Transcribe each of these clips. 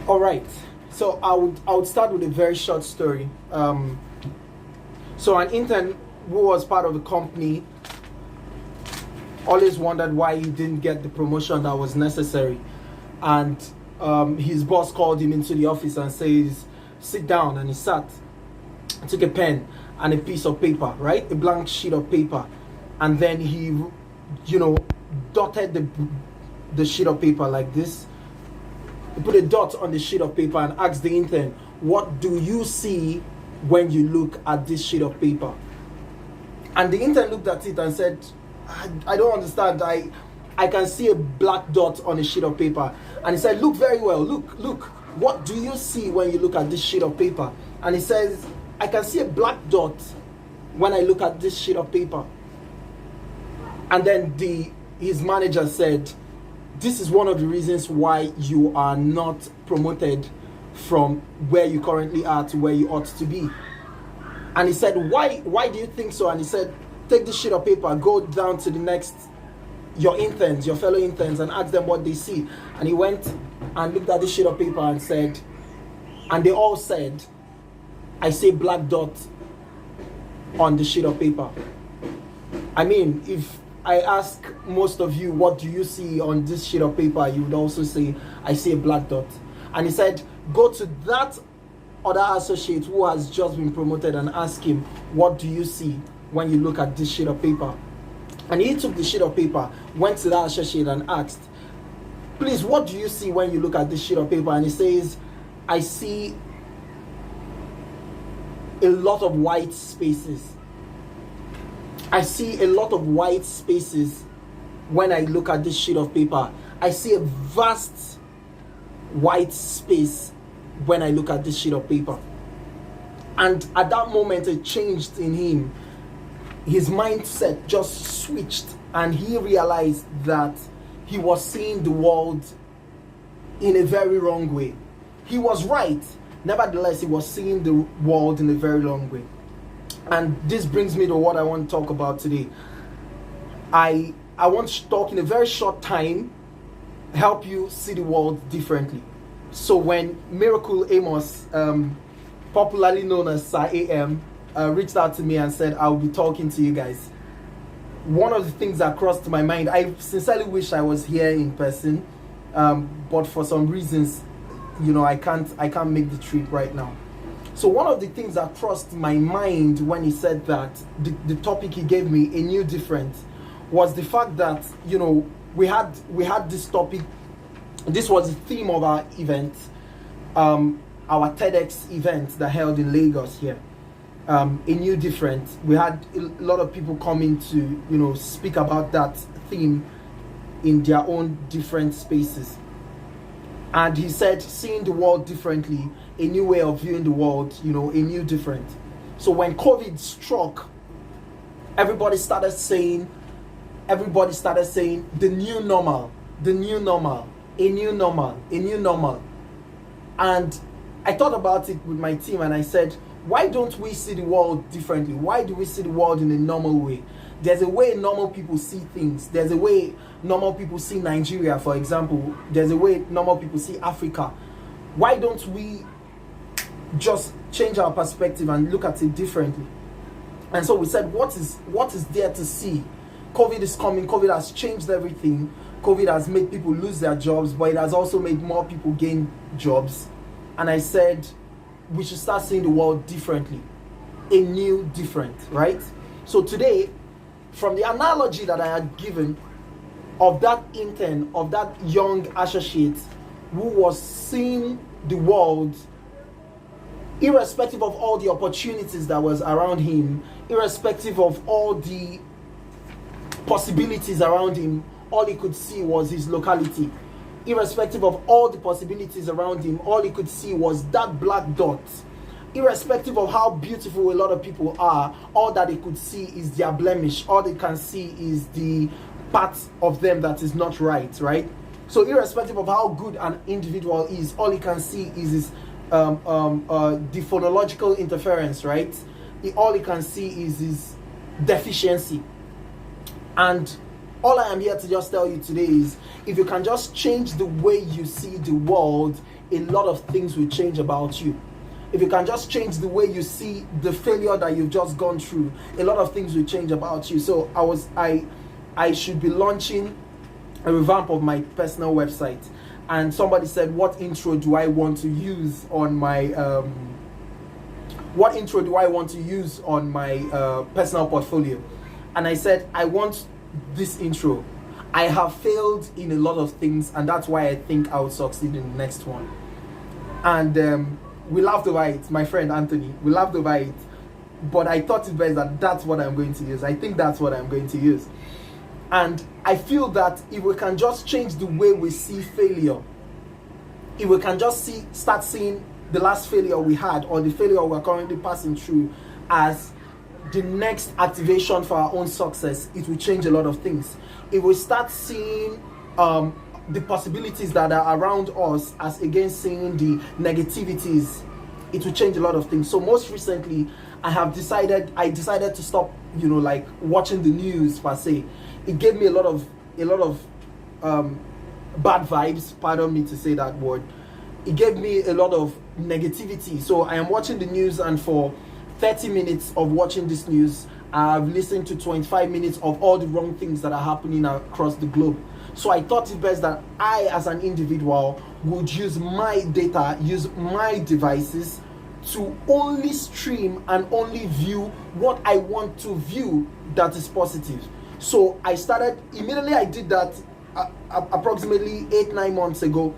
All right. So I would start with a very short story. So an intern who was part of the company always wondered why he didn't get the promotion that was necessary, and his boss called him into the office and says, "Sit down." And he sat, took a pen and a piece of paper, right, a blank sheet of paper, and then he, dotted the sheet of paper like this. He put a dot on the sheet of paper and asked the intern, "What do you see when you look at this sheet of paper?" And the intern looked at it and said, I don't understand. I can see a black dot on a sheet of paper. And he said, "Look very well. Look. What do you see when you look at this sheet of paper?" And he says, "I can see a black dot when I look at this sheet of paper." And then his manager said, "This is one of the reasons why you are not promoted from where you currently are to where you ought to be." And he said, why do you think so?" And he said, "Take this sheet of paper, go down to your fellow interns, and ask them what they see." And he went and looked at the sheet of paper and said, and they all said, "I see a black dot on the sheet of paper." I mean, if I ask most of you, "What do you see on this sheet of paper?" you would also say, "I see a black dot." And he said, "Go to that other associate who has just been promoted and ask him, what do you see when you look at this sheet of paper?" And he took the sheet of paper, went to that associate and asked, "Please, what do you see when you look at this sheet of paper?" And he says, "I see a lot of white spaces. I see a lot of white spaces when I look at this sheet of paper. I see a vast white space when I look at this sheet of paper." And at that moment, it changed in him. His mindset just switched, and he realized that he was seeing the world in a very wrong way. He was right. Nevertheless, he was seeing the world in a very wrong way. And this brings me to what I want to talk about today. I want to talk in a very short time, help you see the world differently. So when Miracle Amos, popularly known as Sir AM, reached out to me and said, "I'll be talking to you guys," one of the things that crossed my mind, I sincerely wish I was here in person, but for some reasons, I can't make the trip right now. So one of the things that crossed my mind when he said that, the topic he gave me, a new different, was the fact that we had this topic. This was the theme of our event, our TEDx event that held in Lagos here. A new different. We had a lot of people coming to speak about that theme in their own different spaces. And he said, seeing the world differently, a new way of viewing the world, a new different. So when COVID struck, everybody started saying the new normal, a new normal. And I thought about it with my team and I said, why don't we see the world differently? Why do we see the world in a normal way? There's a way normal people see things. There's a way normal people see Nigeria, for example. There's a way normal people see Africa. Why don't we just change our perspective and look at it differently? And so we said, what is there to see? COVID is coming. COVID has changed everything. COVID has made people lose their jobs, but it has also made more people gain jobs. And I said, we should start seeing the world differently. A new different, right? So today, from the analogy that I had given of that intern, of that young associate who was seeing the world irrespective of all the opportunities that was around him, irrespective of all the possibilities around him, all he could see was his locality. Irrespective of all the possibilities around him, all he could see was that black dot. Irrespective of how beautiful a lot of people are, all that they could see is their blemish. All they can see is the part of them that is not right? So irrespective of how good an individual is, all he can see is his the phonological interference, right? All he can see is his deficiency. And All I am here to just tell you today is, if you can just change the way you see the world, a lot of things will change about you. If you can just change the way you see the failure that you've just gone through, a lot of things will change about you. So I should be launching a revamp of my personal website, and somebody said, what intro do I want to use on my personal portfolio? And I said, I want this intro. I have failed in a lot of things, and that's why I think I will succeed in the next one. And we laughed over it, my friend Anthony. We laughed over it, but I thought it best that that's what I'm going to use. I think that's what I'm going to use. And I feel that if we can just change the way we see failure, if we can just start seeing the last failure we had, or the failure we're currently passing through, as the next activation for our own success, it will change a lot of things. If we start seeing the possibilities that are around us as against seeing the negativities, it will change a lot of things. So most recently, I decided to stop, like watching the news per se. It gave me a lot of bad vibes, pardon me to say that word. It gave me a lot of negativity. So I am watching the news, and for 30 minutes of watching this news, I've listened to 25 minutes of all the wrong things that are happening across the globe. So I thought it best that I, as an individual, would use my data, use my devices to only stream and only view what I want to view that is positive. So I did that approximately 8-9 months ago.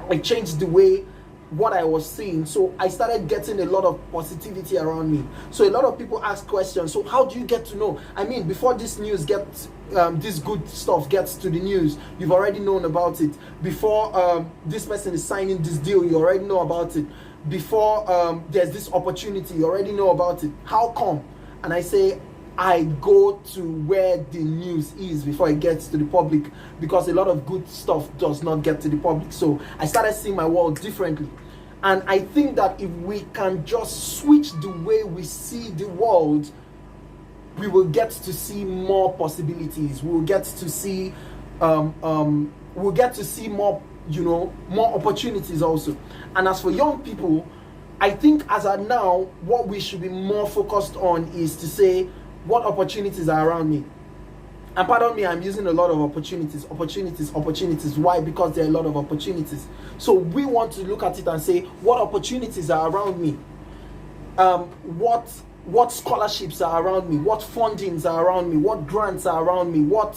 I changed the way what I was seeing. So I started getting a lot of positivity around me. So a lot of people ask questions. So how do you get to know? I mean, before this news this good stuff gets to the news, you've already known about it. Before this person is signing this deal, you already know about it. Before there's this opportunity, you already know about it. How come? And I say, I go to where the news is before it gets to the public, because a lot of good stuff does not get to the public. So I started seeing my world differently. And I think that if we can just switch the way we see the world, we will get to see more possibilities. We'll get to see more, more opportunities also. And as for young people, I think as of now, what we should be more focused on is to say, what opportunities are around me? And pardon me, I'm using a lot of opportunities. Why? Because there are a lot of opportunities. So we want to look at it and say, what opportunities are around me? What scholarships are around me? What fundings are around me? What grants are around me? What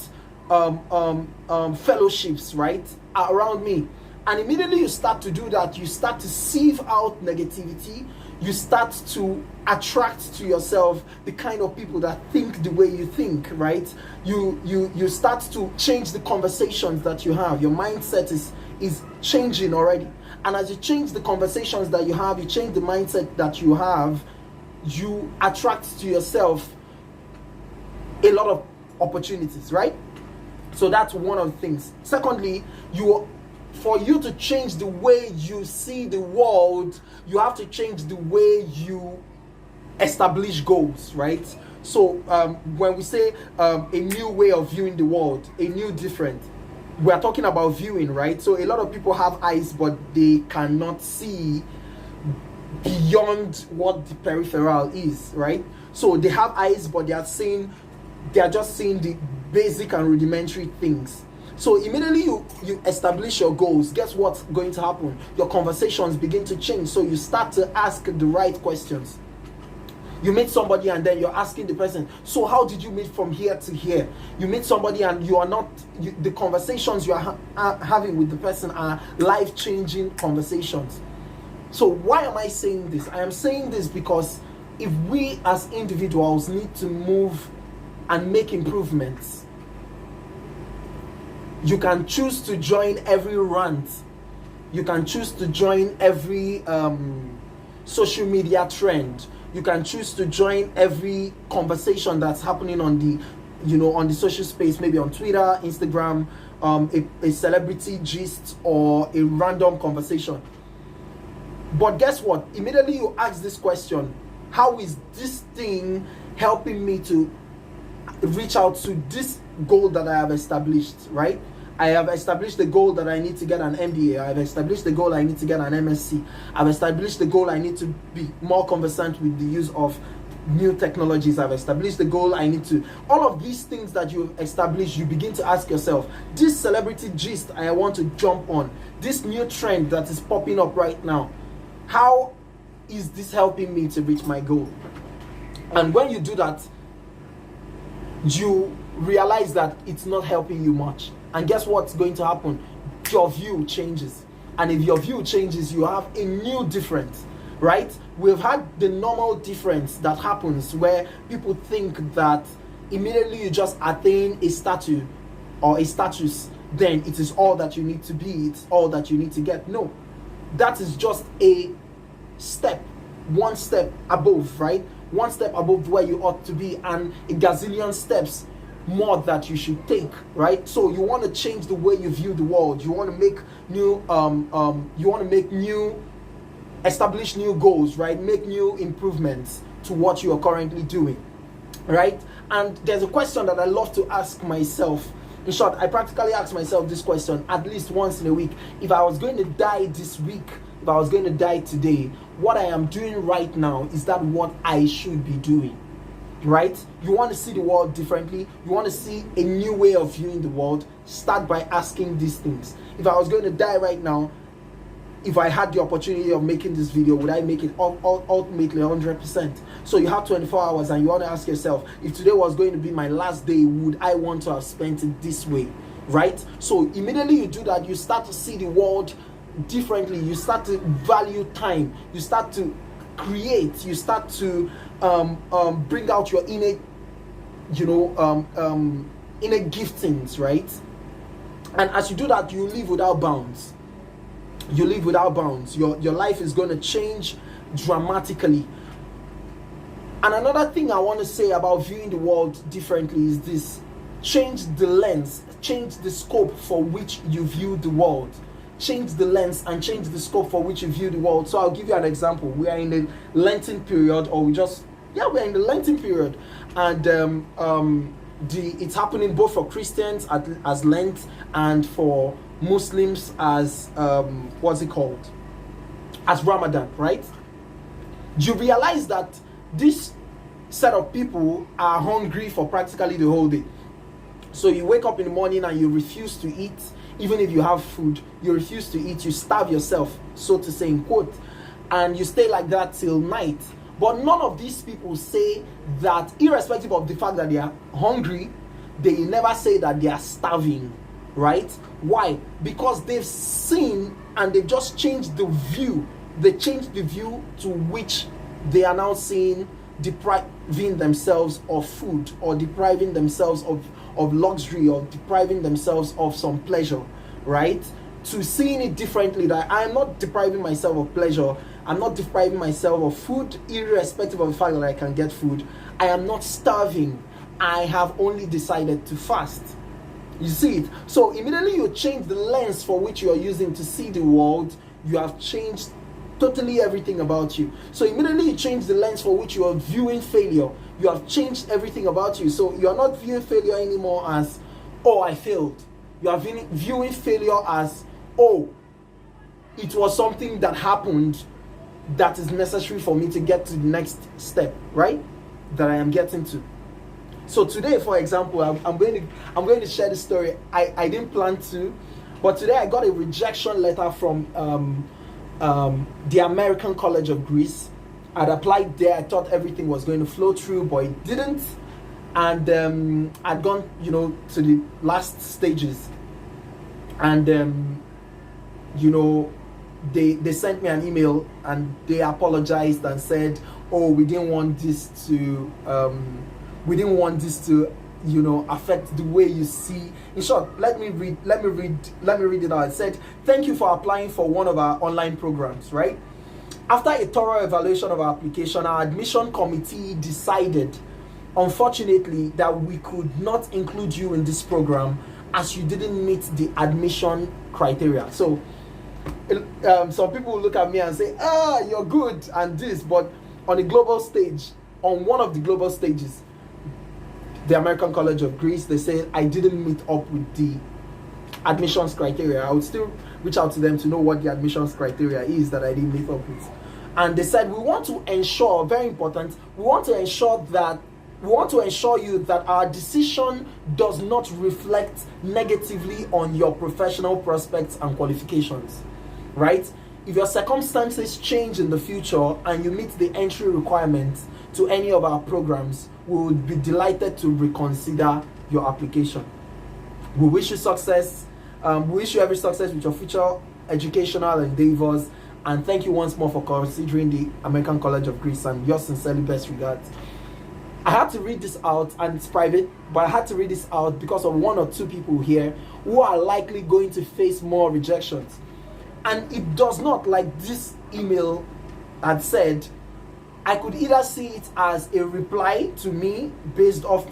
fellowships, right, are around me? And immediately you start to do that, you start to sieve out negativity. You start to attract to yourself the kind of people that think the way you think, right? You start to change the conversations that you have. Your mindset is changing already. And as you change the conversations that you have, you change the mindset that you have, you attract to yourself a lot of opportunities, right? So that's one of the things. Secondly, for you to change the way you see the world, you have to change the way you establish goals, right? So when we say a new way of viewing the world, a new different, we are talking about viewing, right? So a lot of people have eyes, but they cannot see beyond what the peripheral is, right? So they have eyes, but they are just seeing the basic and rudimentary things. So immediately you establish your goals, guess what's going to happen? Your conversations begin to change. So you start to ask the right questions. You meet somebody and then you're asking the person, so how did you meet from here to here? You meet somebody and the conversations you are having with the person are life-changing conversations. So why am I saying this? I am saying this because if we as individuals need to move and make improvements, you can choose to join every rant. You can choose to join every social media trend. You can choose to join every conversation that's happening on the social space, maybe on Twitter, Instagram, a celebrity gist or a random conversation. But guess what? Immediately you ask this question, how is this thing helping me to reach out to this goal that I have established, right? I have established the goal that I need to get an MBA. I have established the goal I need to get an MSc. I've established the goal I need to be more conversant with the use of new technologies. I've established the goal I need to. All of these things that you've established, you begin to ask yourself, this celebrity gist I want to jump on, this new trend that is popping up right now, how is this helping me to reach my goal? And when you do that, you realize that it's not helping you much. And guess what's going to happen? Your view changes. And if your view changes, you have a new difference, right? We've had the normal difference that happens where people think that immediately you just attain a status or a status, then it is all that you need to be, it's all that you need to get. No, that is just a step, one step above, right? One step above where you ought to be, and a gazillion steps more that you should take, right? So you want to change the way you view the world. You want to make establish new goals, right? Make new improvements to what you are currently doing, right? And there's a question that I love to ask myself. In short, I practically ask myself this question at least once in a week. If I was going to die this week, if I was going to die today, what I am doing right now, is that what I should be doing? Right? You want to see the world differently. You want to see a new way of viewing the world. Start by asking these things. If I was going to die right now, if I had the opportunity of making this video, would I make it ultimately 100%? So you have 24 hours and you want to ask yourself, if today was going to be my last day, would I want to have spent it this way? Right? So immediately you do that, you start to see the world differently. You start to value time. You start to create. You start to bring out your innate, innate giftings, right? And as you do that, you live without bounds. You live without bounds. Your life is going to change dramatically. And another thing I want to say about viewing the world differently is this: change the lens, change the scope for which you view the world. Change the lens and change the scope for which you view the world. So I'll give you an example. We are in the Lenten period, or we're in the Lenten period, and it's happening both for Christians as Lent and for Muslims as as Ramadan, right? You realize that this set of people are hungry for practically the whole day. So you wake up in the morning and you refuse to eat. Even if you have food, you refuse to eat. You starve yourself, so to say, in quote, and you stay like that till night. But none of these people say that, irrespective of the fact that they are hungry, they never say that they are starving, right? Why? Because they've seen and they've just changed the view. They changed the view to which they are now seeing depriving themselves of food, or depriving themselves of luxury, or depriving themselves of some pleasure, right? To seeing it differently, that I am not depriving myself of pleasure, I'm not depriving myself of food, irrespective of the fact that I can get food. I am not starving. I have only decided to fast. You see it? So immediately you change the lens for which you are using to see the world, you have changed totally everything about you. So immediately you change the lens for which you are viewing failure, you have changed everything about you. So you are not viewing failure anymore as, oh, I failed. You are viewing failure as, oh, it was something that happened that is necessary for me to get to the next step, right? That I am getting to. So today, for example, I'm going to share the story. I didn't plan to, but today I got a rejection letter from the American College of Greece. I'd applied there. I thought everything was going to flow through, but it didn't. And I'd gone, to the last stages. And they sent me an email and they apologized and said, "Oh, we didn't want this to affect the way you see." In short, let me read it out. It said, "Thank you for applying for one of our online programs, right? After a thorough evaluation of our application, our admission committee decided, unfortunately, that we could not include you in this program as you didn't meet the admission criteria." So some people will look at me and say, "You're good," and this, but on a global stage, on one of the global stages, the American College of Greece. They said I didn't meet up with the admissions criteria. I would still reach out to them to know what the admissions criteria is that I didn't meet up with. And they said, we want to ensure, very important, we want to ensure you that our decision does not reflect negatively on your professional prospects and qualifications, right? If your circumstances change in the future and you meet the entry requirements to any of our programs, we would be delighted to reconsider your application. We wish you success. We wish you every success with your future educational endeavors. And thank you once more for considering the American College of Greece, and yours sincerely, best regards. I had to read this out, and it's private, but I had to read this out because of one or two people here who are likely going to face more rejections. And it does not, like this email had said, I could either see it as a reply to me based off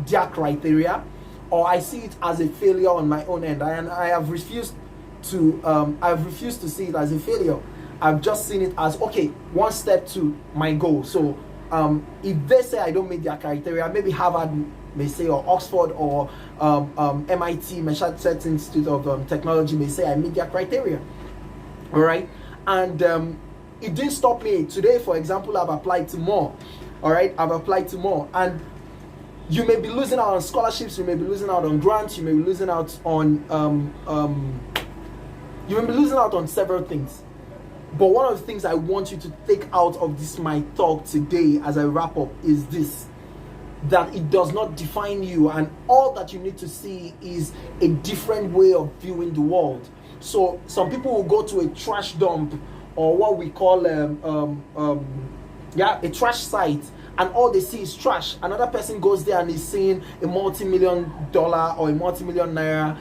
their criteria, or I see it as a failure on my own end. And I have refused to see it as a failure. I've just seen it as, okay, one step to my goal. So if they say I don't meet their criteria, maybe Harvard may say, or Oxford, or MIT, Massachusetts Institute of Technology may say I meet their criteria. All right, and it didn't stop me. Today, for example, I've applied to more. All right, I've applied to more, and you may be losing out on scholarships, you may be losing out on grants, you may be losing out on several things. But one of the things I want you to take out of this my talk today as I wrap up is this: that it does not define you, and all that you need to see is a different way of viewing the world. So some people will go to a trash dump, or what we call a trash site, and all they see is trash. Another person goes there and is seeing a multi-million-dollar or a multi-million naira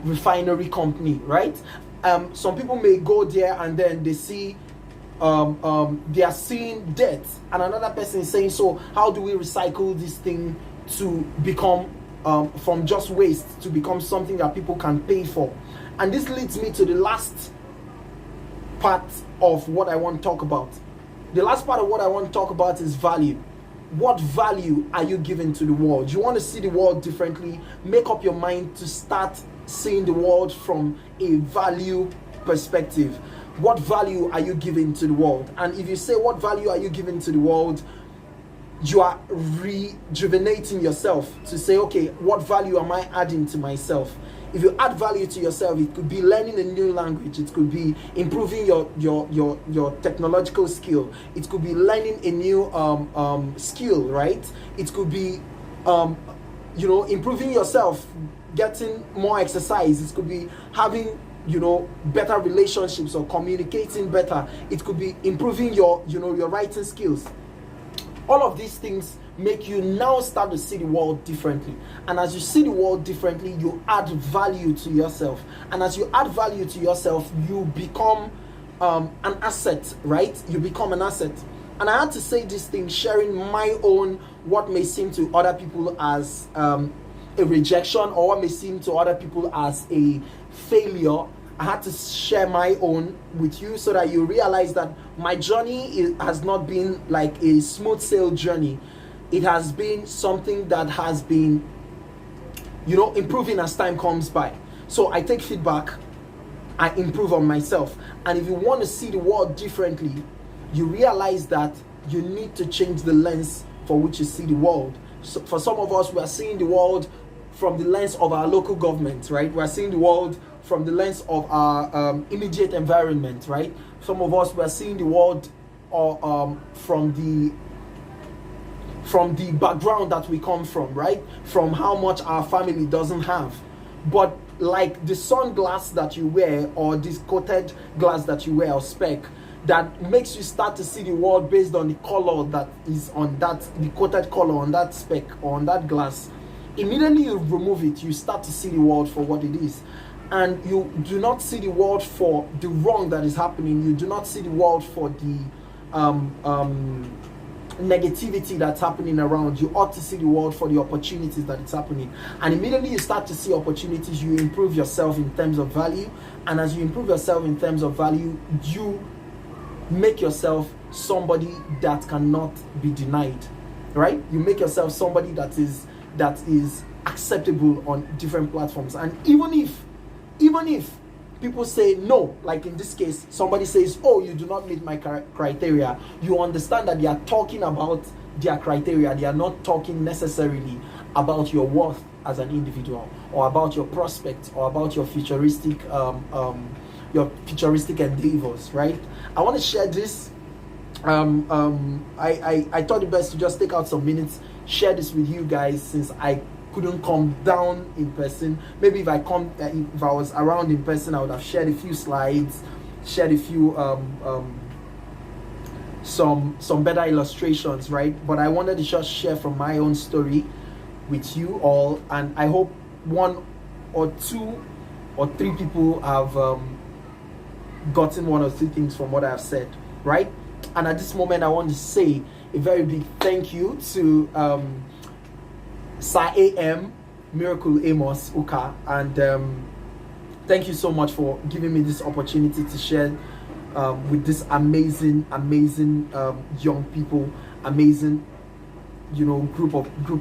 refinery company, right? Some people may go there and then they see they are seeing debt, and another person is saying, so how do we recycle this thing to become from just waste to become something that people can pay for? And this leads me to the last part of what I want to talk about. The last part of what I want to talk about is value. What value are you giving to the world? You want to see the world differently? Make up your mind to start seeing the world from a value perspective. What value are you giving to the world? And if you say, what value are you giving to the world, you are rejuvenating yourself to say, okay, what value am I adding to myself? If you add value to yourself, it could be learning a new language, it could be improving your technological skill, it could be learning a new skill, right? It could be improving yourself, getting more exercise, it could be having better relationships or communicating better, it could be improving your writing skills. All of these things make you now start to see the world differently. And as you see the world differently, you add value to yourself. And as you add value to yourself, you become an asset, right? You become an asset. And I had to say this thing, sharing my own, what may seem to other people as a rejection, or what may seem to other people as a failure. I had to share my own with you so that you realize that my journey has not been like a smooth sail journey. It has been something that has been, improving as time comes by. So I take feedback, I improve on myself. And if you want to see the world differently, you realize that you need to change the lens for which you see the world. So for some of us, we are seeing the world from the lens of our local government, right? We are seeing the world from the lens of our immediate environment, right? Some of us, we are seeing the world from the background that we come from, right? From how much our family doesn't have. But like the sunglass that you wear, or this coated glass that you wear, or spec, that makes you start to see the world based on the color that is on that, the coated color on that spec or on that glass. Immediately you remove it, you start to see the world for what it is. And you do not see the world for the wrong that is happening. You do not see the world for the negativity that's happening around. You ought to see the world for the opportunities that it's happening. And immediately you start to see opportunities, you improve yourself in terms of value. And as you improve yourself in terms of value, you make yourself somebody that cannot be denied. right? You make yourself somebody that is acceptable on different platforms. And even if people say no, like in this case, somebody says, oh, you do not meet my criteria, you understand that they are talking about their criteria. They are not talking necessarily about your worth as an individual, or about your prospects, or about your futuristic endeavors, right? I want to share this. I thought it best to just take out some minutes, share this with you guys, since I couldn't come down in person. Maybe if I was around in person, I would have shared a few slides, shared a few some better illustrations, right? But I wanted to just share from my own story with you all, and I hope 1 or 2 or 3 people have gotten 1 or 2 things from what I've said, right? And at this moment, I want to say a very big thank you to Sir A.M. Miracle Amos Uka, and thank you so much for giving me this opportunity to share with this amazing young people, amazing group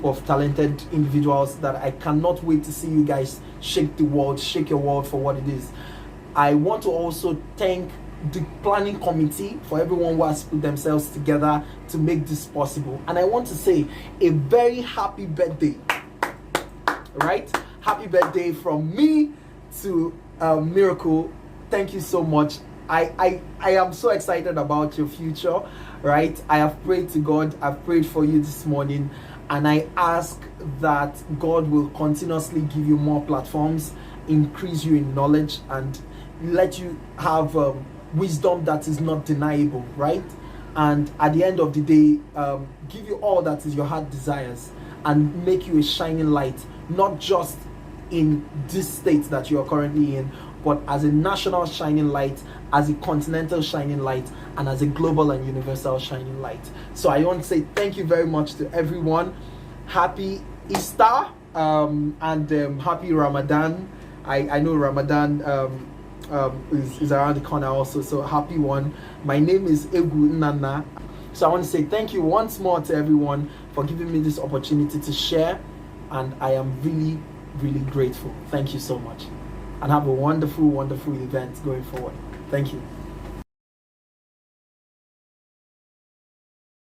of talented individuals that I cannot wait to see you guys shake your world for what it is. I want to also thank the planning committee for everyone who has put themselves together to make this possible, and I want to say a very happy birthday, right? Happy birthday from me to Miracle. Thank you so much. I am so excited about your future, right? I have prayed to God. I've prayed for you this morning, and I ask that God will continuously give you more platforms, increase you in knowledge, and let you have wisdom that is not deniable, right? And at the end of the day, give you all that is your heart desires, and make you a shining light, not just in this state that you are currently in, but as a national shining light, as a continental shining light, and as a global and universal shining light. So I want to say thank you very much to everyone. Happy Easter and happy Ramadan. I know Ramadan is around the corner also, so happy one. My name is Egwu Nnanna. So I want to say thank you once more to everyone for giving me this opportunity to share, and I am really grateful. Thank you so much, and have a wonderful event going forward. Thank you.